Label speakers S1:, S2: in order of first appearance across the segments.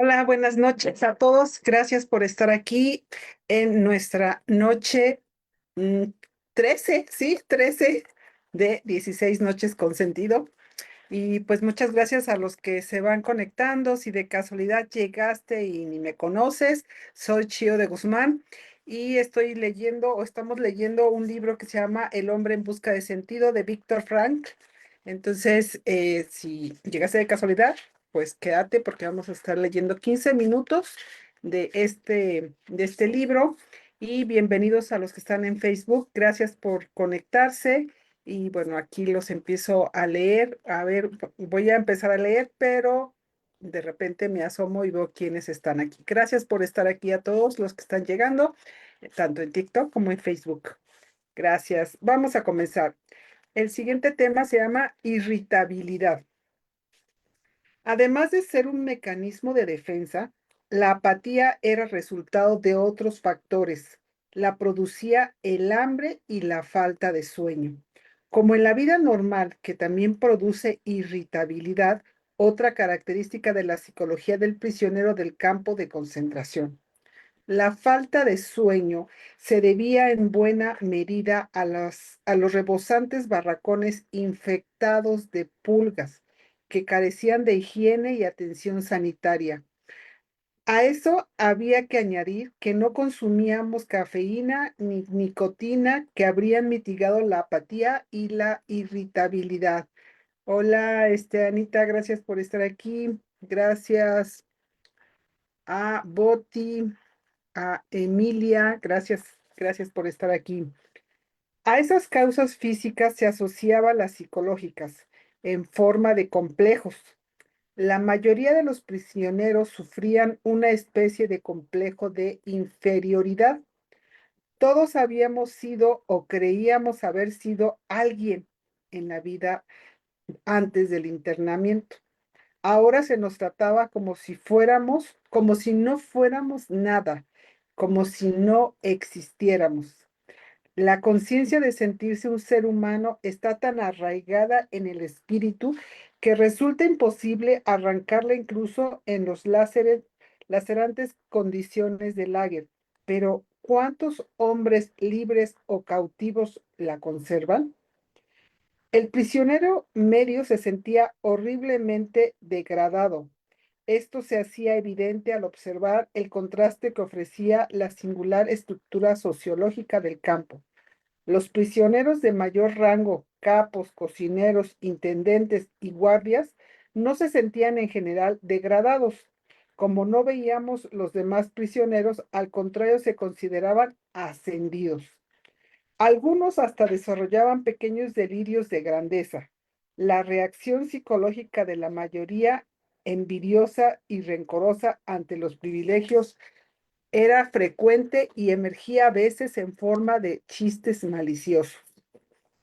S1: Hola, buenas noches a todos. Gracias por estar aquí en nuestra noche mm, 13, sí, 13 de 16 noches con sentido. Y pues muchas gracias a los que se van conectando. Si de casualidad llegaste y ni me conoces, soy Chio de Guzmán y estoy leyendo o estamos leyendo un libro que se llama El hombre en busca de sentido de Víctor Frank. Entonces, si llegaste de casualidad, pues quédate porque vamos a estar leyendo 15 minutos de este libro. Y bienvenidos a los que están en Facebook. Gracias por conectarse. Y bueno, aquí los empiezo a leer. A ver, voy a empezar a leer, pero de repente me asomo y veo quiénes están aquí. Gracias por estar aquí a todos los que están llegando, tanto en TikTok como en Facebook. Gracias. Vamos a comenzar. El siguiente tema se llama irritabilidad. Además de ser un mecanismo de defensa, la apatía era resultado de otros factores. La producía el hambre y la falta de sueño. Como en la vida normal, que también produce irritabilidad, otra característica de la psicología del prisionero del campo de concentración. La falta de sueño se debía en buena medida a los rebosantes barracones infectados de pulgas que carecían de higiene y atención sanitaria. A eso había que añadir que no consumíamos cafeína ni nicotina que habrían mitigado la apatía y la irritabilidad. Hola, Anita, gracias por estar aquí. Gracias a Boti, a Emilia, gracias por estar aquí. A esas causas físicas se asociaban las psicológicas en forma de complejos. La mayoría de los prisioneros sufrían una especie de complejo de inferioridad. Todos habíamos sido o creíamos haber sido alguien en la vida antes del internamiento. Ahora se nos trataba como si fuéramos, como si no fuéramos nada, como si no existiéramos. La conciencia de sentirse un ser humano está tan arraigada en el espíritu que resulta imposible arrancarla incluso en los lacerantes condiciones del lager. Pero, ¿cuántos hombres libres o cautivos la conservan? El prisionero medio se sentía horriblemente degradado. Esto se hacía evidente al observar el contraste que ofrecía la singular estructura sociológica del campo. Los prisioneros de mayor rango, capos, cocineros, intendentes y guardias, no se sentían en general degradados. Como no veíamos los demás prisioneros, al contrario, se consideraban ascendidos. Algunos hasta desarrollaban pequeños delirios de grandeza. La reacción psicológica de la mayoría, envidiosa y rencorosa ante los privilegios, era frecuente y emergía a veces en forma de chistes maliciosos.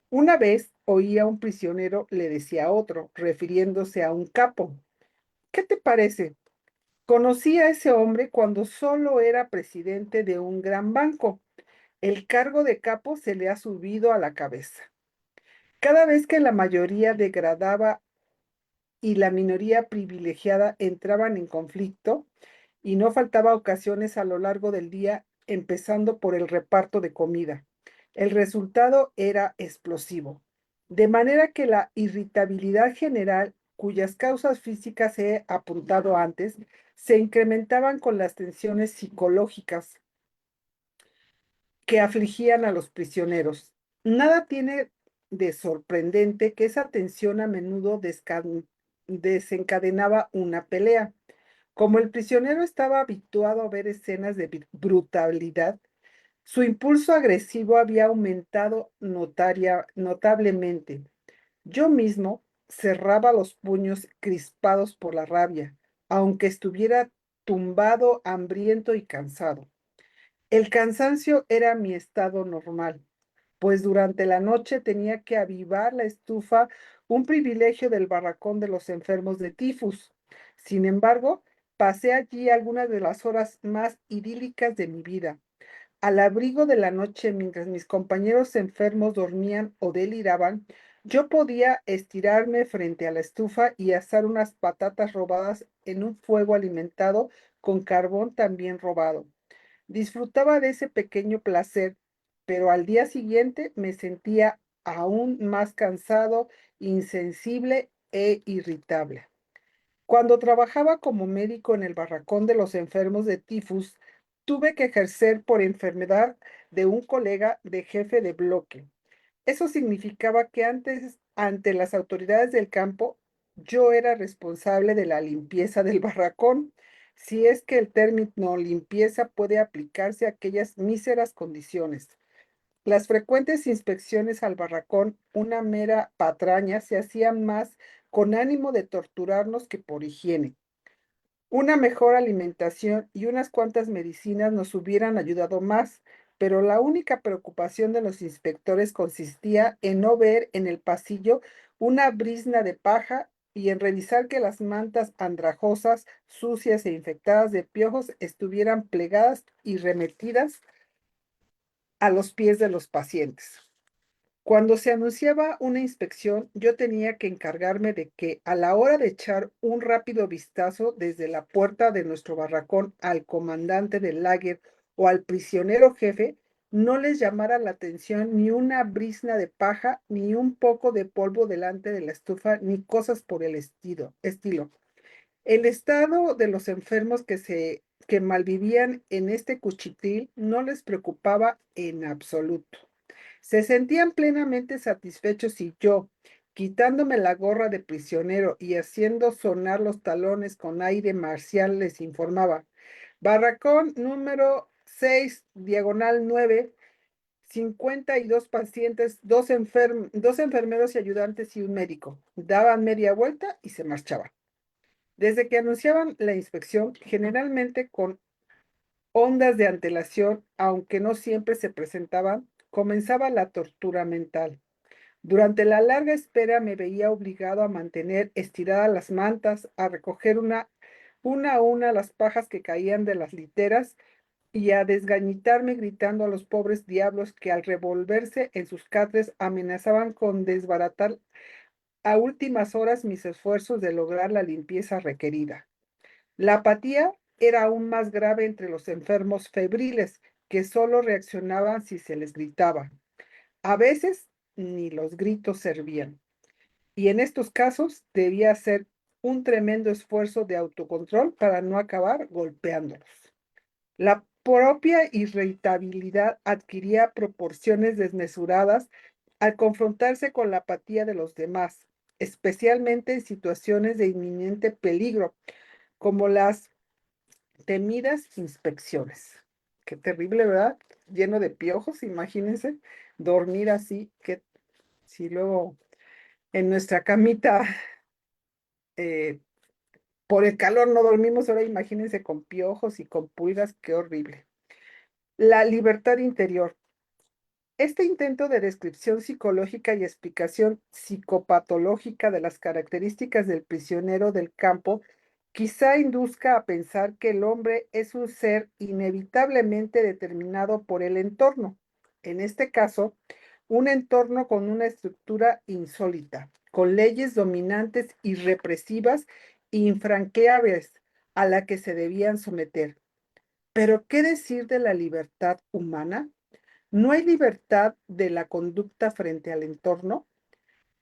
S1: Una vez oía a un prisionero le decía a otro, refiriéndose a un capo: ¿qué te parece? Conocí a ese hombre cuando solo era presidente de un gran banco. El cargo de capo se le ha subido a la cabeza. Cada vez que la mayoría degradaba y la minoría privilegiada entraban en conflicto, y no faltaba ocasiones a lo largo del día, empezando por el reparto de comida. El resultado era explosivo. De manera que la irritabilidad general, cuyas causas físicas he apuntado antes, se incrementaban con las tensiones psicológicas que afligían a los prisioneros. Nada tiene de sorprendente que esa tensión a menudo desencadenaba una pelea. Como el prisionero estaba habituado a ver escenas de brutalidad, su impulso agresivo había aumentado notablemente. Yo mismo cerraba los puños crispados por la rabia, aunque estuviera tumbado, hambriento y cansado. El cansancio era mi estado normal, pues durante la noche tenía que avivar la estufa, un privilegio del barracón de los enfermos de tifus. Sin embargo, pasé allí algunas de las horas más idílicas de mi vida. Al abrigo de la noche, mientras mis compañeros enfermos dormían o deliraban, Yo podía estirarme frente a la estufa y asar unas patatas robadas en un fuego alimentado con carbón también robado. Disfrutaba de ese pequeño placer, pero al día siguiente me sentía aún más cansado, insensible e irritable. Cuando trabajaba como médico en el barracón de los enfermos de tifus, tuve que ejercer por enfermedad de un colega de jefe de bloque. Eso significaba que antes, ante las autoridades del campo, yo era responsable de la limpieza del barracón, si es que el término limpieza puede aplicarse a aquellas míseras condiciones. Las frecuentes inspecciones al barracón, una mera patraña, se hacían más con ánimo de torturarnos que por higiene. Una mejor alimentación y unas cuantas medicinas nos hubieran ayudado más, pero la única preocupación de los inspectores consistía en no ver en el pasillo una brizna de paja y en revisar que las mantas andrajosas, sucias e infectadas de piojos estuvieran plegadas y remetidas a los pies de los pacientes. Cuando se anunciaba una inspección, yo tenía que encargarme de que a la hora de echar un rápido vistazo desde la puerta de nuestro barracón al comandante del lager o al prisionero jefe, no les llamara la atención ni una brizna de paja, ni un poco de polvo delante de la estufa, ni cosas por el estilo. El estado de los enfermos que malvivían en este cuchitril no les preocupaba en absoluto. Se sentían plenamente satisfechos y yo, quitándome la gorra de prisionero y haciendo sonar los talones con aire marcial, les informaba: Barracón número 6, diagonal 9, 52 pacientes, dos enfermeros y ayudantes y un médico. Daban media vuelta y se marchaban. Desde que anunciaban la inspección, generalmente con ondas de antelación, aunque no siempre se presentaban, comenzaba la tortura mental. Durante la larga espera me veía obligado a mantener estiradas las mantas, a recoger una a una las pajas que caían de las literas y a desgañitarme gritando a los pobres diablos que al revolverse en sus catres amenazaban con desbaratar a últimas horas mis esfuerzos de lograr la limpieza requerida. La apatía era aún más grave entre los enfermos febriles, que solo reaccionaban si se les gritaba. A veces ni los gritos servían, y en estos casos debía hacer un tremendo esfuerzo de autocontrol para no acabar golpeándolos. La propia irritabilidad adquiría proporciones desmesuradas al confrontarse con la apatía de los demás, especialmente en situaciones de inminente peligro, como las temidas inspecciones. Qué terrible, ¿verdad? Lleno de piojos, imagínense, dormir así, que si luego en nuestra camita eh, por el calor no dormimos, ahora imagínense con piojos y con pulgas, qué horrible. La libertad interior. Este intento de descripción psicológica y explicación psicopatológica de las características del prisionero del campo quizá induzca a pensar que el hombre es un ser inevitablemente determinado por el entorno. En este caso, un entorno con una estructura insólita, con leyes dominantes y represivas infranqueables a la que se debían someter. Pero, ¿qué decir de la libertad humana? ¿No hay libertad de la conducta frente al entorno?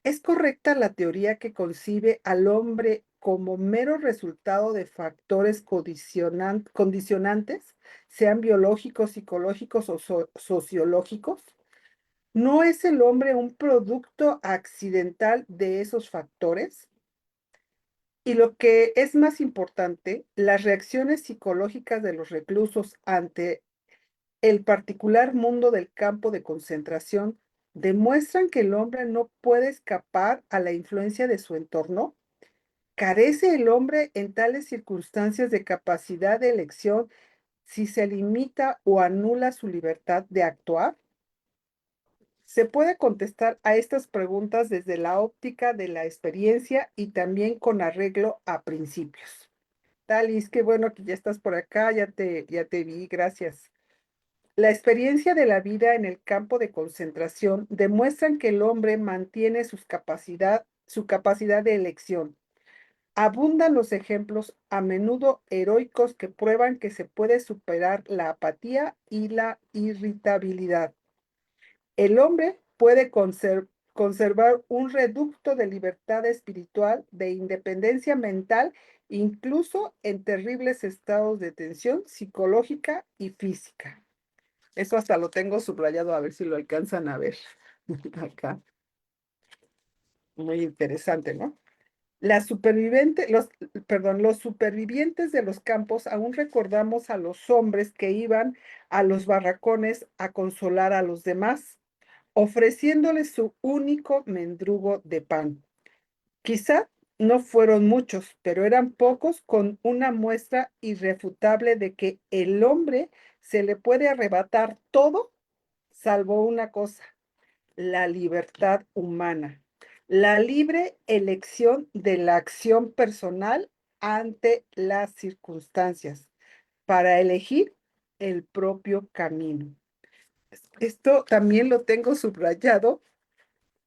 S1: ¿Es correcta la teoría que concibe al hombre como mero resultado de factores condicionantes, sean biológicos, psicológicos o sociológicos? ¿No es el hombre un producto accidental de esos factores? Y lo que es más importante, las reacciones psicológicas de los reclusos ante el particular mundo del campo de concentración demuestran que el hombre no puede escapar a la influencia de su entorno. ¿Carece el hombre en tales circunstancias de capacidad de elección si se limita o anula su libertad de actuar? Se puede contestar a estas preguntas desde la óptica de la experiencia y también con arreglo a principios. Talis, qué bueno que ya estás por acá, ya te vi, gracias. La experiencia de la vida en el campo de concentración demuestran que el hombre mantiene su capacidad de elección. Abundan los ejemplos, a menudo heroicos, que prueban que se puede superar la apatía y la irritabilidad. El hombre puede conservar un reducto de libertad espiritual, de independencia mental, incluso en terribles estados de tensión psicológica y física. Eso hasta lo tengo subrayado, a ver si lo alcanzan a ver. Acá. Muy interesante, ¿no? Los supervivientes de los campos aún recordamos a los hombres que iban a los barracones a consolar a los demás, ofreciéndoles su único mendrugo de pan. Quizá no fueron muchos, pero eran pocos, con una muestra irrefutable de que el hombre se le puede arrebatar todo salvo una cosa: la libertad humana, la libre elección de la acción personal ante las circunstancias, para elegir el propio camino. Esto también lo tengo subrayado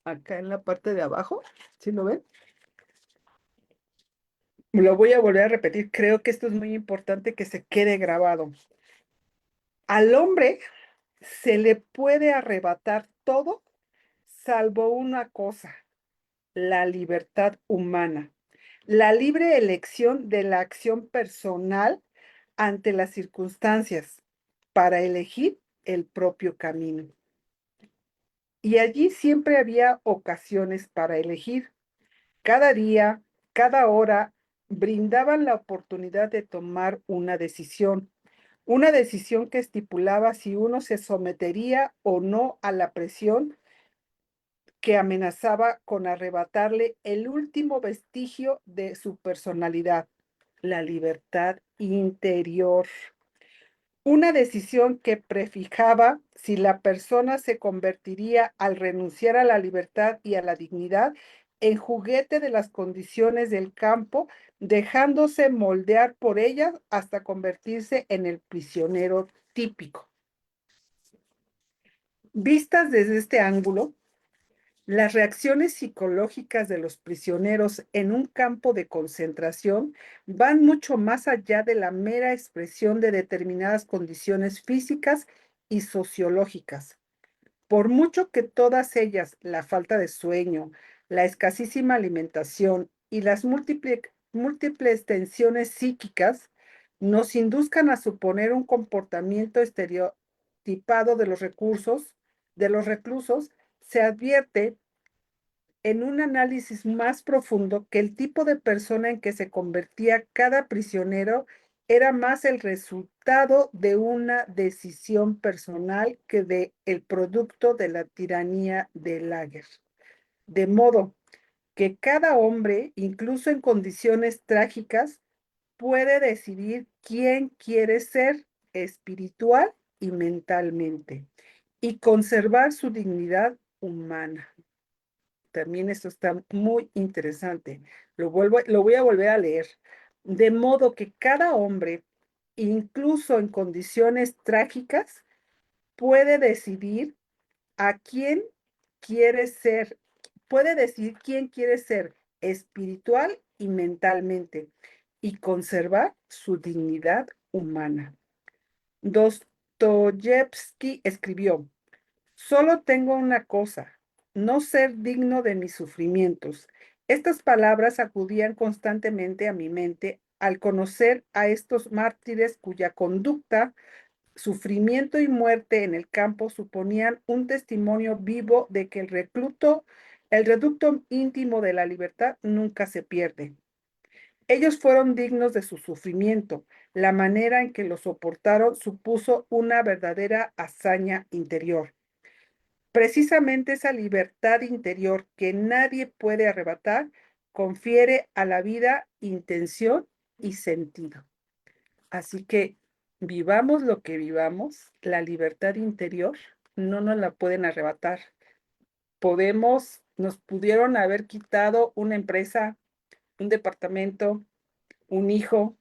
S1: acá en la parte de abajo, ¿sí lo ven? Lo voy a volver a repetir, creo que esto es muy importante que se quede grabado. Al hombre se le puede arrebatar todo salvo una cosa: la libertad humana, la libre elección de la acción personal ante las circunstancias, para elegir el propio camino. Y allí siempre había ocasiones para elegir. Cada día, cada hora, brindaban la oportunidad de tomar una decisión que estipulaba si uno se sometería o no a la presión que amenazaba con arrebatarle el último vestigio de su personalidad, la libertad interior. Una decisión que prefijaba si la persona se convertiría, al renunciar a la libertad y a la dignidad, en juguete de las condiciones del campo, dejándose moldear por ellas hasta convertirse en el prisionero típico. Vistas desde este ángulo, las reacciones psicológicas de los prisioneros en un campo de concentración van mucho más allá de la mera expresión de determinadas condiciones físicas y sociológicas. Por mucho que todas ellas, la falta de sueño, la escasísima alimentación y las múltiples tensiones psíquicas, nos induzcan a suponer un comportamiento estereotipado de los reclusos, se advierte en un análisis más profundo que el tipo de persona en que se convertía cada prisionero era más el resultado de una decisión personal que de el producto de la tiranía del lager. De modo que cada hombre, incluso en condiciones trágicas, puede decidir quién quiere ser espiritual y mentalmente, y conservar su dignidad humana. También esto está muy interesante. Lo voy a volver a leer. De modo que cada hombre, incluso en condiciones trágicas, puede decidir a quién quiere ser, puede decidir quién quiere ser espiritual y mentalmente, y conservar su dignidad humana. Dostoyevsky escribió: solo tengo una cosa: no ser digno de mis sufrimientos. Estas palabras acudían constantemente a mi mente al conocer a estos mártires cuya conducta, sufrimiento y muerte en el campo suponían un testimonio vivo de que el reducto íntimo de la libertad nunca se pierde. Ellos fueron dignos de su sufrimiento. La manera en que lo soportaron supuso una verdadera hazaña interior. Precisamente esa libertad interior que nadie puede arrebatar confiere a la vida intención y sentido. Así que vivamos lo que vivamos, la libertad interior no nos la pueden arrebatar. Nos pudieron haber quitado una empresa, un departamento, un hijo,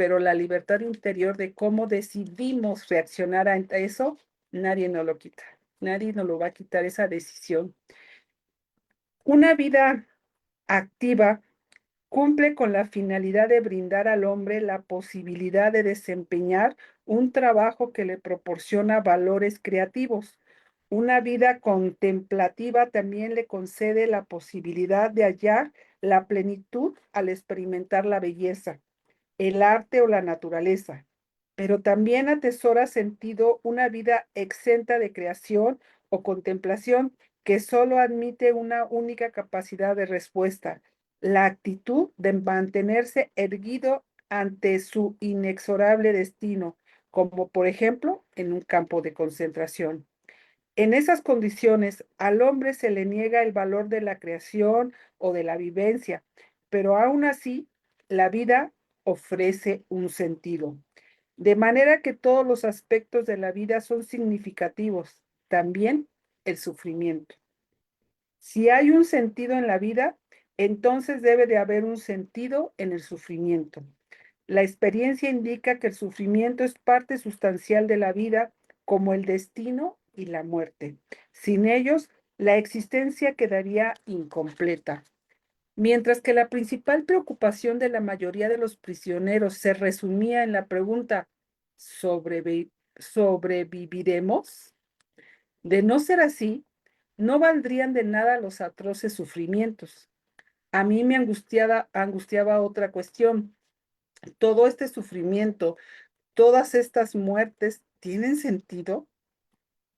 S1: pero la libertad interior de cómo decidimos reaccionar ante eso, nadie nos lo quita. Nadie nos lo va a quitar esa decisión. Una vida activa cumple con la finalidad de brindar al hombre la posibilidad de desempeñar un trabajo que le proporciona valores creativos. Una vida contemplativa también le concede la posibilidad de hallar la plenitud al experimentar la belleza, el arte o la naturaleza, pero también atesora sentido una vida exenta de creación o contemplación que solo admite una única capacidad de respuesta, la actitud de mantenerse erguido ante su inexorable destino, como por ejemplo en un campo de concentración. En esas condiciones, al hombre se le niega el valor de la creación o de la vivencia, pero aún así, la vida ofrece un sentido. De manera que todos los aspectos de la vida son significativos, también el sufrimiento. Si hay un sentido en la vida, entonces debe de haber un sentido en el sufrimiento. La experiencia indica que el sufrimiento es parte sustancial de la vida, como el destino y la muerte. Sin ellos, la existencia quedaría incompleta. Mientras que la principal preocupación de la mayoría de los prisioneros se resumía en la pregunta, ¿sobreviviremos? De no ser así, no valdrían de nada los atroces sufrimientos. A mí me angustiaba otra cuestión. Todo este sufrimiento, todas estas muertes, ¿tienen sentido?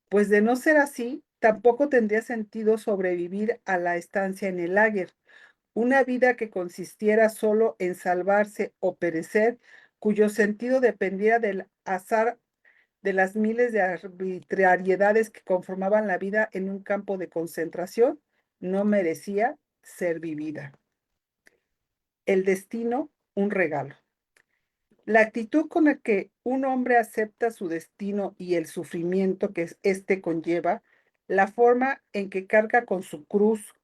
S1: Pues de no ser así, tampoco tendría sentido sobrevivir a la estancia en el lager, una vida que consistiera solo en salvarse o perecer, cuyo sentido dependiera del azar de las miles de arbitrariedades que conformaban la vida en un campo de concentración, no merecía ser vivida. El destino, un regalo. La actitud con la que un hombre acepta su destino y el sufrimiento que éste conlleva, la forma en que carga con su cruz,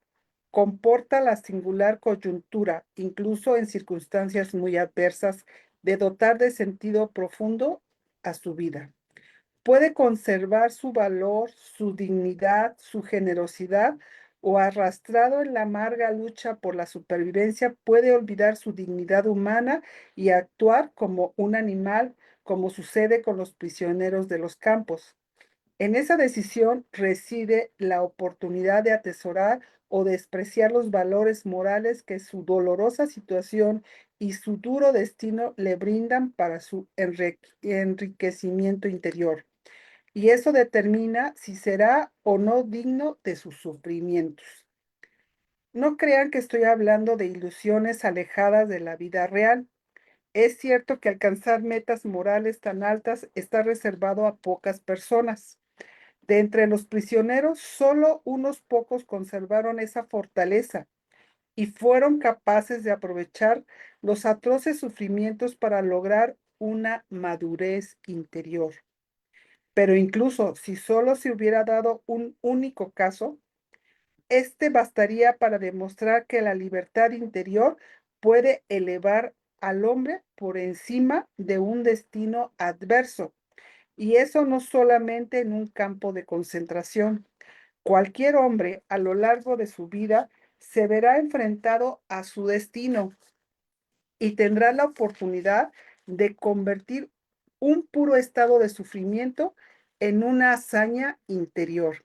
S1: comporta la singular coyuntura, incluso en circunstancias muy adversas, de dotar de sentido profundo a su vida. Puede conservar su valor, su dignidad, su generosidad, o arrastrado en la amarga lucha por la supervivencia, puede olvidar su dignidad humana y actuar como un animal, como sucede con los prisioneros de los campos. En esa decisión reside la oportunidad de atesorar o despreciar los valores morales que su dolorosa situación y su duro destino le brindan para su enriquecimiento interior. Y eso determina si será o no digno de sus sufrimientos. No crean que estoy hablando de ilusiones alejadas de la vida real. Es cierto que alcanzar metas morales tan altas está reservado a pocas personas. De entre los prisioneros, solo unos pocos conservaron esa fortaleza y fueron capaces de aprovechar los atroces sufrimientos para lograr una madurez interior. Pero incluso si solo se hubiera dado un único caso, este bastaría para demostrar que la libertad interior puede elevar al hombre por encima de un destino adverso. Y eso no solamente en un campo de concentración. Cualquier hombre a lo largo de su vida se verá enfrentado a su destino y tendrá la oportunidad de convertir un puro estado de sufrimiento en una hazaña interior.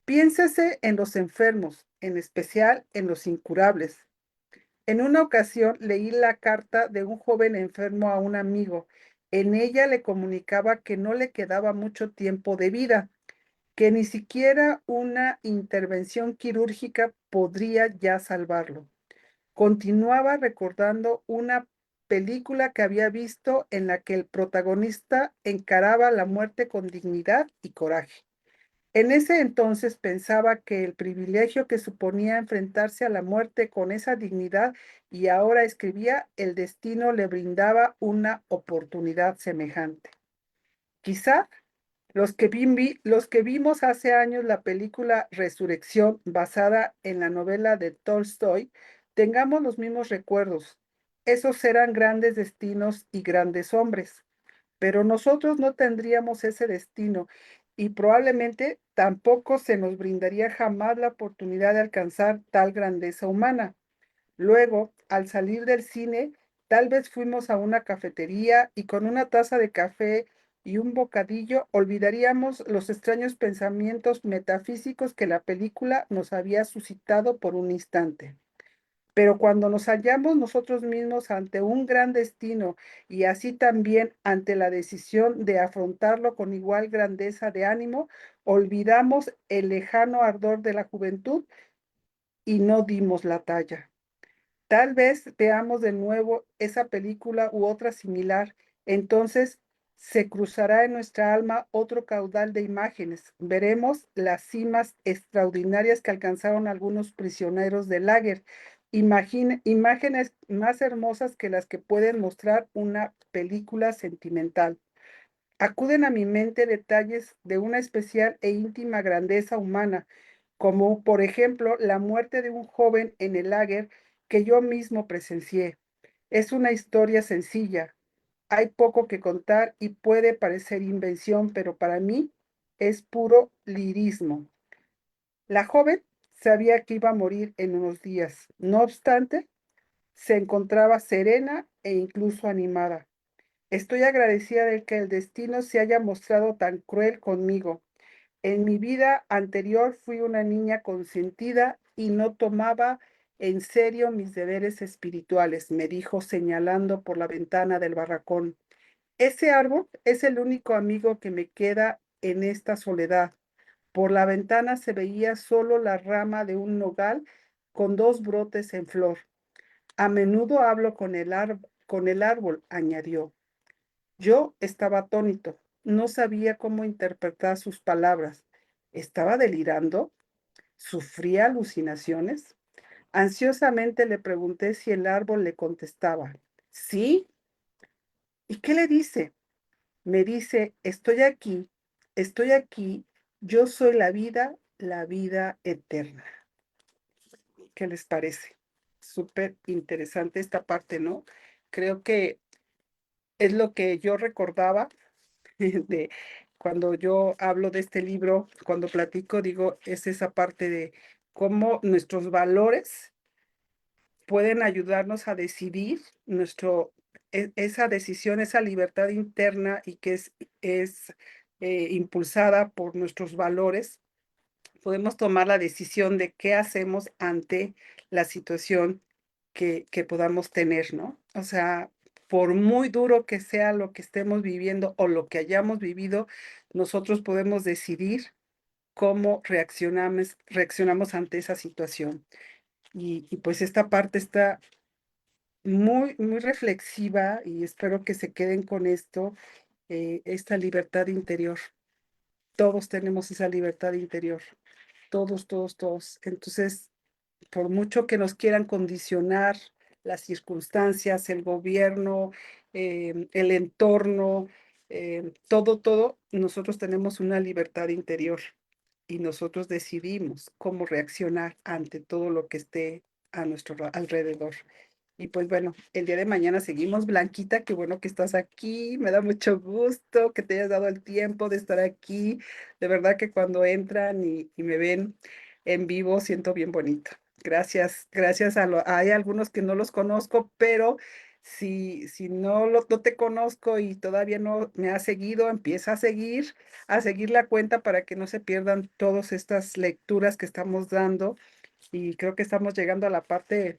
S1: Piénsese en los enfermos, en especial en los incurables. En una ocasión leí la carta de un joven enfermo a un amigo. En ella le comunicaba que no le quedaba mucho tiempo de vida, que ni siquiera una intervención quirúrgica podría ya salvarlo. Continuaba recordando una película que había visto en la que el protagonista encaraba la muerte con dignidad y coraje. En ese entonces pensaba que el privilegio que suponía enfrentarse a la muerte con esa dignidad, y ahora escribía, el destino le brindaba una oportunidad semejante. Quizá los que vimos hace años la película Resurrección, basada en la novela de Tolstoy, tengamos los mismos recuerdos. esos eran grandes destinos y grandes hombres, pero nosotros no tendríamos ese destino y probablemente tampoco se nos brindaría jamás la oportunidad de alcanzar tal grandeza humana. Luego, al salir del cine, tal vez fuimos a una cafetería y con una taza de café y un bocadillo olvidaríamos los extraños pensamientos metafísicos que la película nos había suscitado por un instante. Pero cuando nos hallamos nosotros mismos ante un gran destino y así también ante la decisión de afrontarlo con igual grandeza de ánimo, olvidamos el lejano ardor de la juventud y no dimos la talla. Tal vez veamos de nuevo esa película u otra similar. Entonces se cruzará en nuestra alma otro caudal de imágenes. Veremos las cimas extraordinarias que alcanzaron algunos prisioneros de lager. Imágenes más hermosas que las que pueden mostrar una película sentimental. Acuden a mi mente detalles de una especial e íntima grandeza humana, como por ejemplo la muerte de un joven en el lager que yo mismo presencié. Es una historia sencilla, hay poco que contar y puede parecer invención, pero para mí es puro lirismo. La joven sabía que iba a morir en unos días. No obstante, se encontraba serena e incluso animada. Estoy agradecida de que el destino se haya mostrado tan cruel conmigo. En mi vida anterior fui una niña consentida y no tomaba en serio mis deberes espirituales, me dijo señalando por la ventana del barracón. Ese árbol es el único amigo que me queda en esta soledad. Por la ventana se veía solo la rama de un nogal con dos brotes en flor. A menudo hablo con el árbol, añadió. Yo estaba atónito, no sabía cómo interpretar sus palabras. ¿Estaba delirando? ¿Sufría alucinaciones? Ansiosamente le pregunté si el árbol le contestaba. ¿Sí? ¿Y qué le dice? Me dice, estoy aquí, yo soy la vida eterna. ¿Qué les parece? Súper interesante esta parte, ¿no? Creo que es lo que yo recordaba de cuando yo hablo de este libro, cuando platico, digo, es esa parte de cómo nuestros valores pueden ayudarnos a decidir esa decisión, esa libertad interna y que es impulsada por nuestros valores. Podemos tomar la decisión de qué hacemos ante la situación que podamos tener, ¿no? O sea, por muy duro que sea lo que estemos viviendo o lo que hayamos vivido, nosotros podemos decidir cómo reaccionamos ante esa situación. Y pues esta parte está muy, muy reflexiva y espero que se queden con esto, esta libertad interior. Todos tenemos esa libertad interior, todos, todos, todos. Entonces, por mucho que nos quieran condicionar las circunstancias, el gobierno, el entorno, todo, todo, nosotros tenemos una libertad interior y nosotros decidimos cómo reaccionar ante todo lo que esté a nuestro alrededor. Y pues bueno, el día de mañana seguimos. Blanquita, qué bueno que estás aquí. Me da mucho gusto que te hayas dado el tiempo de estar aquí. De verdad que cuando entran y me ven en vivo, siento bien bonito. Gracias, gracias hay algunos que no los conozco, pero si no te conozco y todavía no me has seguido, empieza a seguir la cuenta para que no se pierdan todas estas lecturas que estamos dando. Y creo que estamos llegando a la parte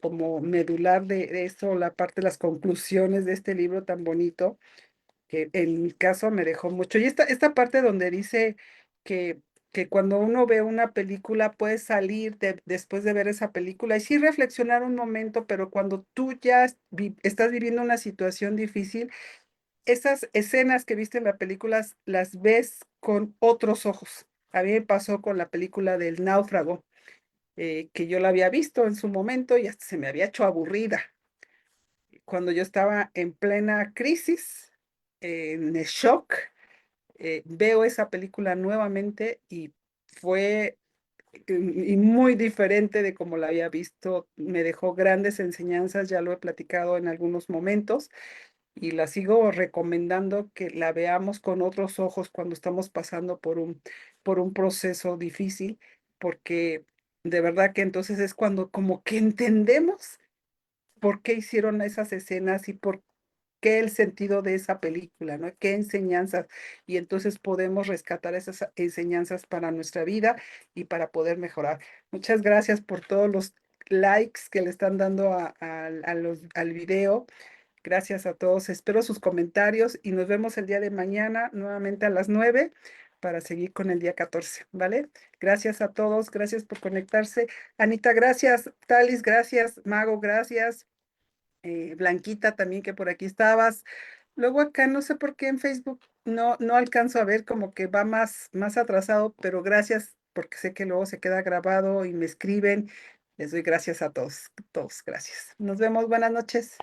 S1: como medular de esto, la parte de las conclusiones de este libro tan bonito, que en mi caso me dejó mucho. Y esta parte donde dice que, que cuando uno ve una película puedes salir después de ver esa película y sí reflexionar un momento, pero cuando tú ya estás viviendo una situación difícil, esas escenas que viste en la película las ves con otros ojos. A mí me pasó con la película del náufrago, que yo la había visto en su momento y hasta se me había hecho aburrida. Cuando yo estaba en plena crisis, en el shock, veo esa película nuevamente y fue y muy diferente de como la había visto. Me dejó grandes enseñanzas, ya lo he platicado en algunos momentos y la sigo recomendando que la veamos con otros ojos cuando estamos pasando por un proceso difícil, porque de verdad que entonces es cuando como que entendemos por qué hicieron esas escenas y por qué el sentido de esa película, ¿no? Qué enseñanzas. Y entonces podemos rescatar esas enseñanzas para nuestra vida y para poder mejorar. Muchas gracias por todos los likes que le están dando al video. Gracias a todos. Espero sus comentarios y nos vemos el día de mañana nuevamente a las 9 para seguir con el día 14, ¿vale? Gracias a todos. Gracias por conectarse. Anita, gracias. Talis, gracias. Mago, gracias. Blanquita también que por aquí estabas. Luego acá no sé por qué en Facebook no alcanzo a ver, como que va más atrasado, pero gracias porque sé que luego se queda grabado y me escriben. Les doy gracias a todos, todos, gracias. Nos vemos, buenas noches.